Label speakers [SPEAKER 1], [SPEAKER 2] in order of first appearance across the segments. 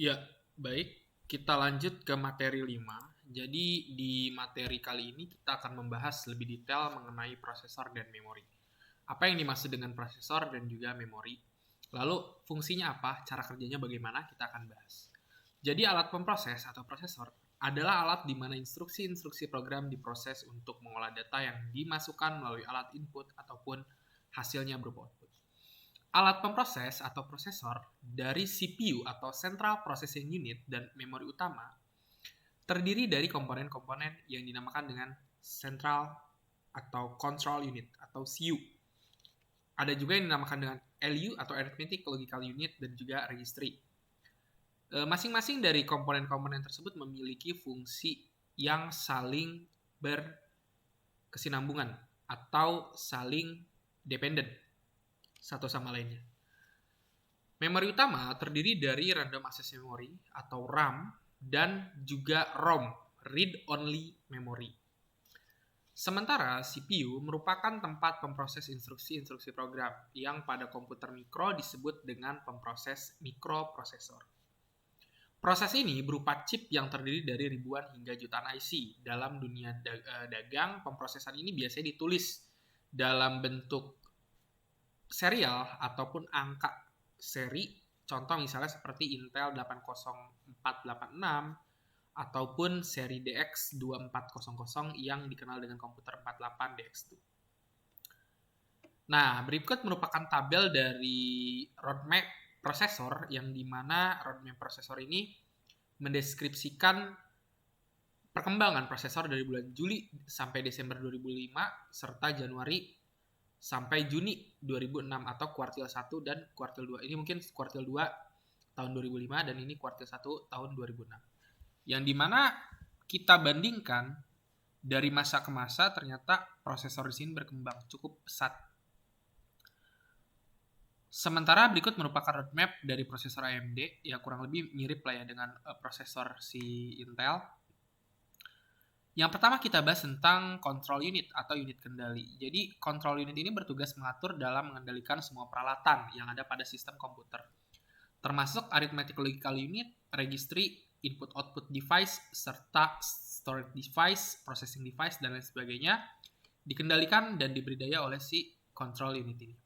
[SPEAKER 1] Ya, baik. Kita lanjut ke materi 5. Jadi di materi kali ini kita akan membahas lebih detail mengenai prosesor dan memori. Apa yang dimaksud dengan prosesor dan juga memori? Lalu fungsinya apa? Cara kerjanya bagaimana? Kita akan bahas. Jadi alat pemproses atau prosesor adalah alat di mana instruksi-instruksi program diproses untuk mengolah data yang dimasukkan melalui alat input ataupun hasilnya berupa output. Alat pemproses atau prosesor dari CPU atau Central Processing Unit dan memori utama terdiri dari komponen-komponen yang dinamakan dengan Central atau Control Unit atau CU. Ada juga yang dinamakan dengan LU atau Arithmetic Logical Unit dan juga Registry. Masing-masing dari komponen-komponen tersebut memiliki fungsi yang saling berkesinambungan atau saling dependent satu sama lainnya. Memori utama terdiri dari Random Access Memory atau RAM dan juga ROM, Read Only Memory. Sementara CPU merupakan tempat pemproses instruksi-instruksi program yang pada komputer mikro disebut dengan pemproses mikroprosesor. Proses ini berupa chip yang terdiri dari ribuan hingga jutaan IC. Dalam dunia dagang, pemprosesan ini biasanya ditulis dalam bentuk serial ataupun angka seri, contoh misalnya seperti Intel 80486 ataupun seri DX 2400 yang dikenal dengan komputer 48 DX2. Nah, berikut merupakan tabel dari roadmap prosesor yang dimana roadmap prosesor ini mendeskripsikan perkembangan prosesor dari bulan Juli sampai Desember 2005 serta Januari sampai Juni 2006 atau kuartil 1 dan kuartil 2. Ini mungkin kuartil 2 tahun 2005 dan ini kuartil 1 tahun 2006. Yang dimana kita bandingkan dari masa ke masa ternyata prosesor di sini berkembang cukup pesat. Sementara berikut merupakan roadmap dari prosesor AMD, ya kurang lebih mirip lah ya dengan prosesor si Intel. Yang pertama kita bahas tentang control unit atau unit kendali. Jadi control unit ini bertugas mengatur dalam mengendalikan semua peralatan yang ada pada sistem komputer. Termasuk arithmetic logical unit, registry, input-output device, serta storage device, processing device, dan lain sebagainya dikendalikan dan diberi daya oleh si control unit ini.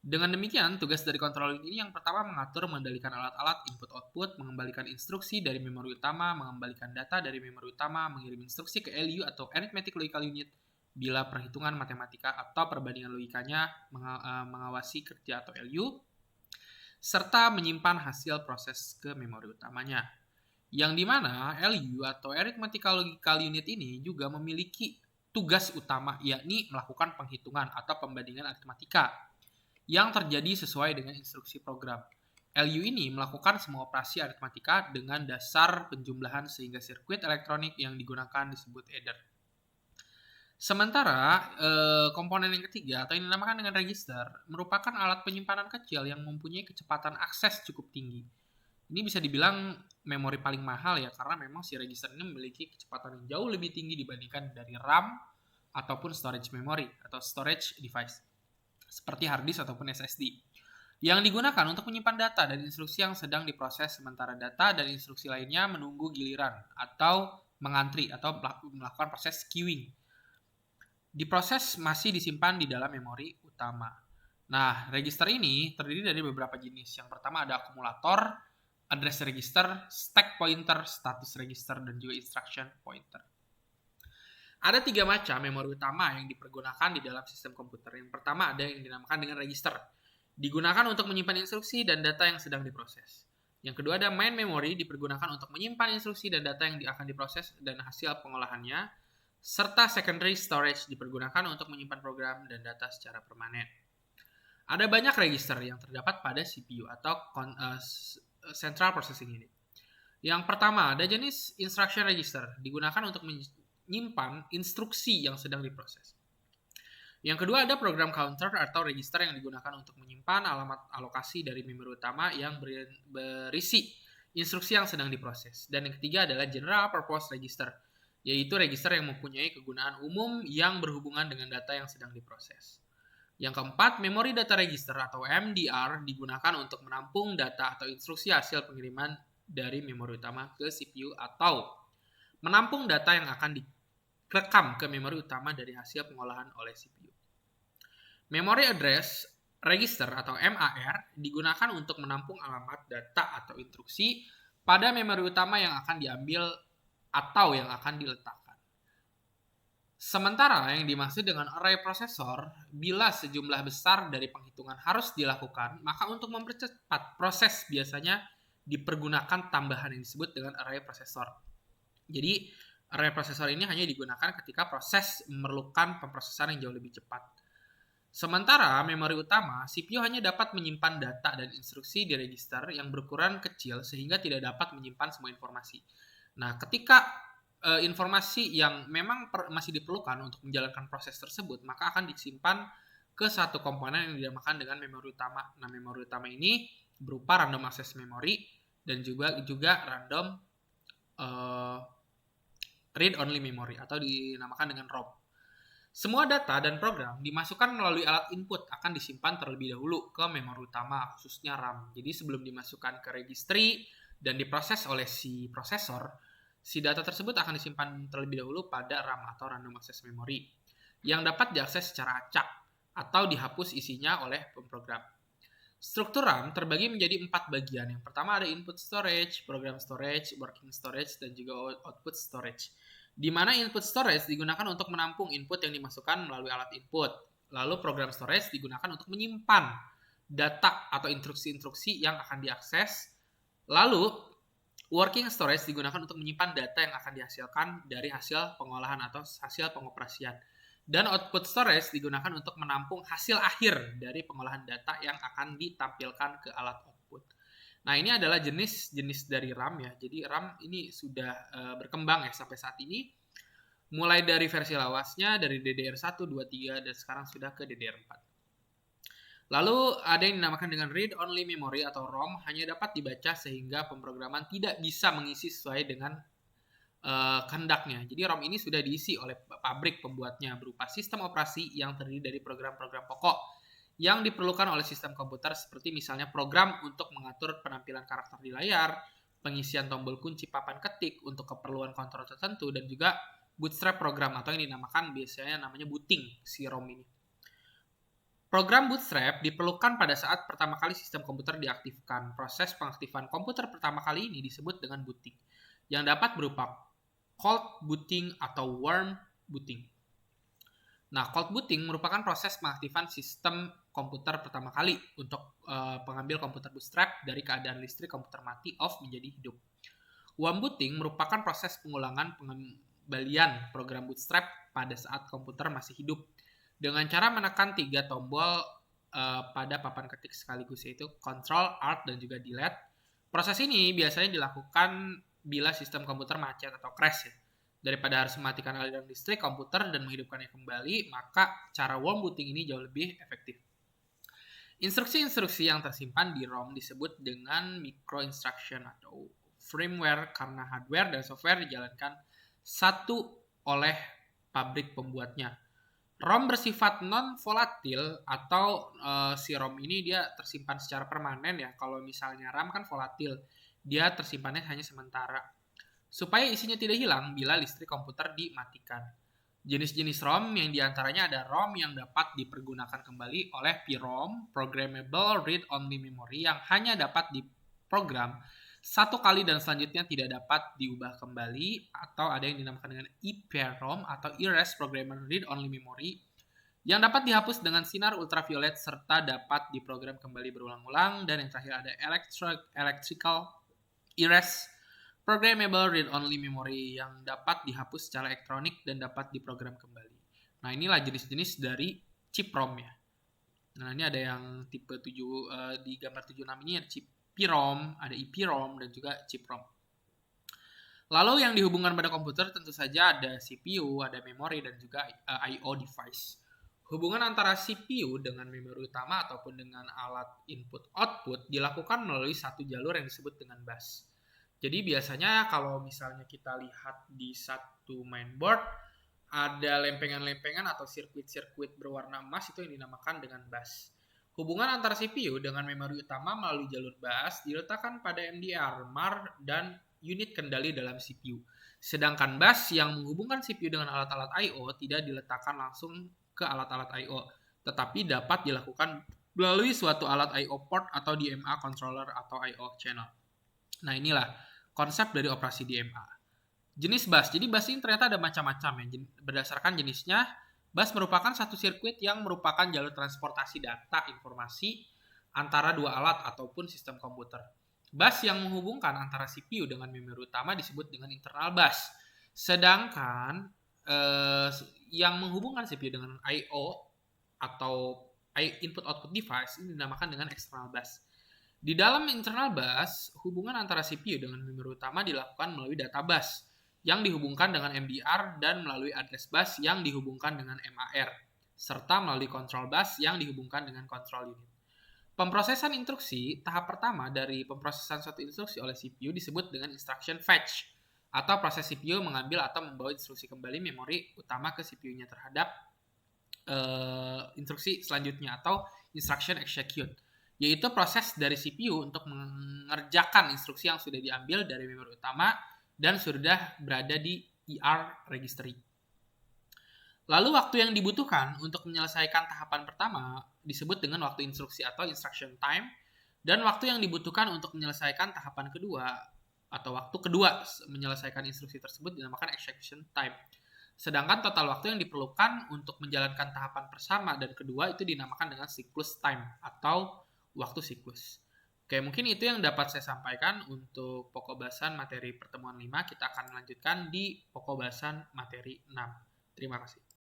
[SPEAKER 1] Dengan demikian, tugas dari control unit ini yang pertama mengatur mengendalikan alat-alat input-output, mengembalikan instruksi dari memori utama, mengembalikan data dari memori utama, mengirim instruksi ke LU atau Arithmetic Logical Unit bila perhitungan matematika atau perbandingan logikanya mengawasi kerja atau LU, serta menyimpan hasil proses ke memori utamanya. Yang dimana LU atau Arithmetical Logical Unit ini juga memiliki tugas utama, yakni melakukan penghitungan atau pembandingan aritmatika yang terjadi sesuai dengan instruksi program. LU ini melakukan semua operasi aritmatika dengan dasar penjumlahan sehingga sirkuit elektronik yang digunakan disebut adder. Sementara komponen yang ketiga atau yang dinamakan dengan register merupakan alat penyimpanan kecil yang mempunyai kecepatan akses cukup tinggi. Ini bisa dibilang memori paling mahal ya karena memang si register ini memiliki kecepatan yang jauh lebih tinggi dibandingkan dari RAM ataupun storage memory atau storage device seperti hard disk ataupun SSD, yang digunakan untuk menyimpan data dan instruksi yang sedang diproses, sementara data dan instruksi lainnya menunggu giliran atau mengantri atau melakukan proses queuing. Diproses masih disimpan di dalam memori utama. Nah, register ini terdiri dari beberapa jenis. Yang pertama ada akumulator, address register, stack pointer, status register, dan juga instruction pointer. Ada 3 macam memori utama yang dipergunakan di dalam sistem komputer. Yang pertama ada yang dinamakan dengan register. Digunakan untuk menyimpan instruksi dan data yang sedang diproses. Yang kedua ada main memory, dipergunakan untuk menyimpan instruksi dan data yang akan diproses dan hasil pengolahannya. Serta secondary storage, dipergunakan untuk menyimpan program dan data secara permanen. Ada banyak register yang terdapat pada CPU atau Central Processing Unit. Yang pertama ada jenis instruction register, digunakan untuk menyimpan instruksi yang sedang diproses. Yang kedua ada program counter atau register yang digunakan untuk menyimpan alamat alokasi dari memori utama yang berisi instruksi yang sedang diproses. Dan yang ketiga adalah general purpose register, yaitu register yang mempunyai kegunaan umum yang berhubungan dengan data yang sedang diproses. Yang keempat, Memory Data Register atau MDR digunakan untuk menampung data atau instruksi hasil pengiriman dari memori utama ke CPU atau menampung data yang akan direkam ke memori utama dari hasil pengolahan oleh CPU. Memory Address Register atau MAR digunakan untuk menampung alamat, data, atau instruksi pada memori utama yang akan diambil atau yang akan diletakkan. Sementara yang dimaksud dengan array prosesor, bila sejumlah besar dari penghitungan harus dilakukan, maka untuk mempercepat proses biasanya dipergunakan tambahan yang disebut dengan array prosesor. Jadi, array prosesor ini hanya digunakan ketika proses memerlukan pemrosesan yang jauh lebih cepat. Sementara memori utama, CPU hanya dapat menyimpan data dan instruksi di register yang berukuran kecil sehingga tidak dapat menyimpan semua informasi. Nah, ketika informasi yang memang masih diperlukan untuk menjalankan proses tersebut, maka akan disimpan ke satu komponen yang dinamakan dengan memori utama. Nah, memori utama ini berupa random access memory dan juga random read only memory atau dinamakan dengan ROM. Semua data dan program dimasukkan melalui alat input akan disimpan terlebih dahulu ke memori utama, khususnya RAM. Jadi sebelum dimasukkan ke registry dan diproses oleh si prosesor, si data tersebut akan disimpan terlebih dahulu pada RAM atau random access memory yang dapat diakses secara acak atau dihapus isinya oleh pemrogram. Struktur RAM terbagi menjadi 4 bagian. Yang pertama ada input storage, program storage, working storage, dan juga output storage. Di mana input storage digunakan untuk menampung input yang dimasukkan melalui alat input. Lalu program storage digunakan untuk menyimpan data atau instruksi-instruksi yang akan diakses. Lalu working storage digunakan untuk menyimpan data yang akan dihasilkan dari hasil pengolahan atau hasil pengoperasian. Dan output storage digunakan untuk menampung hasil akhir dari pengolahan data yang akan ditampilkan ke alat output. Nah, ini adalah jenis-jenis dari RAM ya. Jadi RAM ini sudah berkembang ya sampai saat ini. Mulai dari versi lawasnya dari DDR1, 2, 3 dan sekarang sudah ke DDR4. Lalu ada yang dinamakan dengan read-only memory atau ROM, hanya dapat dibaca sehingga pemrograman tidak bisa mengisi sesuai dengan kehendaknya. Jadi ROM ini sudah diisi oleh pabrik pembuatnya berupa sistem operasi yang terdiri dari program-program pokok yang diperlukan oleh sistem komputer seperti misalnya program untuk mengatur penampilan karakter di layar, pengisian tombol kunci papan ketik untuk keperluan kontrol tertentu, dan juga bootstrap program atau yang dinamakan biasanya namanya booting si ROM ini. Program bootstrap diperlukan pada saat pertama kali sistem komputer diaktifkan. Proses pengaktifan komputer pertama kali ini disebut dengan booting, yang dapat berupa cold booting atau warm booting. Nah, cold booting merupakan proses pengaktifan sistem komputer pertama kali untuk pengambil komputer bootstrap dari keadaan listrik komputer mati off menjadi hidup. Warm booting merupakan proses pengulangan pengembalian program bootstrap pada saat komputer masih hidup dengan cara menekan 3 tombol pada papan ketik sekaligus, yaitu Ctrl, Alt, dan juga Delete. Proses ini biasanya dilakukan bila sistem komputer macet atau crash ya. Daripada harus mematikan aliran listrik komputer dan menghidupkannya kembali, maka cara warm booting ini jauh lebih efektif. Instruksi-instruksi yang tersimpan di ROM disebut dengan micro instruction atau firmware karena hardware dan software dijalankan satu oleh pabrik pembuatnya. ROM bersifat non-volatil atau si ROM ini dia tersimpan secara permanen ya. Kalau misalnya RAM kan volatil, dia tersimpannya hanya sementara. Supaya isinya tidak hilang bila listrik komputer dimatikan. Jenis-jenis ROM yang diantaranya ada ROM yang dapat dipergunakan kembali oleh PROM, Programmable Read-Only Memory, yang hanya dapat diprogram satu kali dan selanjutnya tidak dapat diubah kembali, atau ada yang dinamakan dengan EPROM atau Erase Programmable Read-Only Memory yang dapat dihapus dengan sinar ultraviolet serta dapat diprogram kembali berulang-ulang, dan yang terakhir ada Electrical Erase Programmable Read-Only Memory yang dapat dihapus secara elektronik dan dapat diprogram kembali. Nah, inilah jenis-jenis dari chip ROM ya. Nah, ini ada yang tipe 7 di gambar 76 ini ada chip PROM, ada EPROM, dan juga chip ROM. Lalu yang dihubungkan pada komputer tentu saja ada CPU, ada memori, dan juga I/O device. Hubungan antara CPU dengan memori utama ataupun dengan alat input-output dilakukan melalui satu jalur yang disebut dengan bus. Jadi biasanya kalau misalnya kita lihat di satu mainboard, ada lempengan-lempengan atau sirkuit-sirkuit berwarna emas itu yang dinamakan dengan bus. Hubungan antara CPU dengan memori utama melalui jalur bus diletakkan pada MDR, MAR, dan unit kendali dalam CPU. Sedangkan bus yang menghubungkan CPU dengan alat-alat I/O tidak diletakkan langsung ke alat-alat I/O, tetapi dapat dilakukan melalui suatu alat I/O port atau DMA controller atau I/O channel. Nah, inilah konsep dari operasi DMA. Jenis bus. Jadi bus ini ternyata ada macam-macam ya. Berdasarkan jenisnya, bus merupakan satu sirkuit yang merupakan jalur transportasi data informasi antara dua alat ataupun sistem komputer. Bus yang menghubungkan antara CPU dengan memori utama disebut dengan internal bus. Sedangkan yang menghubungkan CPU dengan I/O atau input output device ini dinamakan dengan external bus. Di dalam internal bus, hubungan antara CPU dengan memori utama dilakukan melalui data bus yang dihubungkan dengan MDR dan melalui address bus yang dihubungkan dengan MAR, serta melalui control bus yang dihubungkan dengan control unit. Pemrosesan instruksi, tahap pertama dari pemrosesan suatu instruksi oleh CPU disebut dengan instruction fetch, atau proses CPU mengambil atau membawa instruksi kembali memori utama ke CPU-nya terhadap instruksi selanjutnya atau instruction execute, yaitu proses dari CPU untuk mengerjakan instruksi yang sudah diambil dari memori utama dan sudah berada di ER registry. Lalu waktu yang dibutuhkan untuk menyelesaikan tahapan pertama disebut dengan waktu instruksi atau instruction time, dan waktu yang dibutuhkan untuk menyelesaikan tahapan kedua atau waktu kedua menyelesaikan instruksi tersebut dinamakan execution time. Sedangkan total waktu yang diperlukan untuk menjalankan tahapan pertama dan kedua itu dinamakan dengan cyclus time atau waktu siklus. Oke, mungkin itu yang dapat saya sampaikan untuk pokok bahasan materi pertemuan 5. Kita akan melanjutkan di pokok bahasan materi 6. Terima kasih.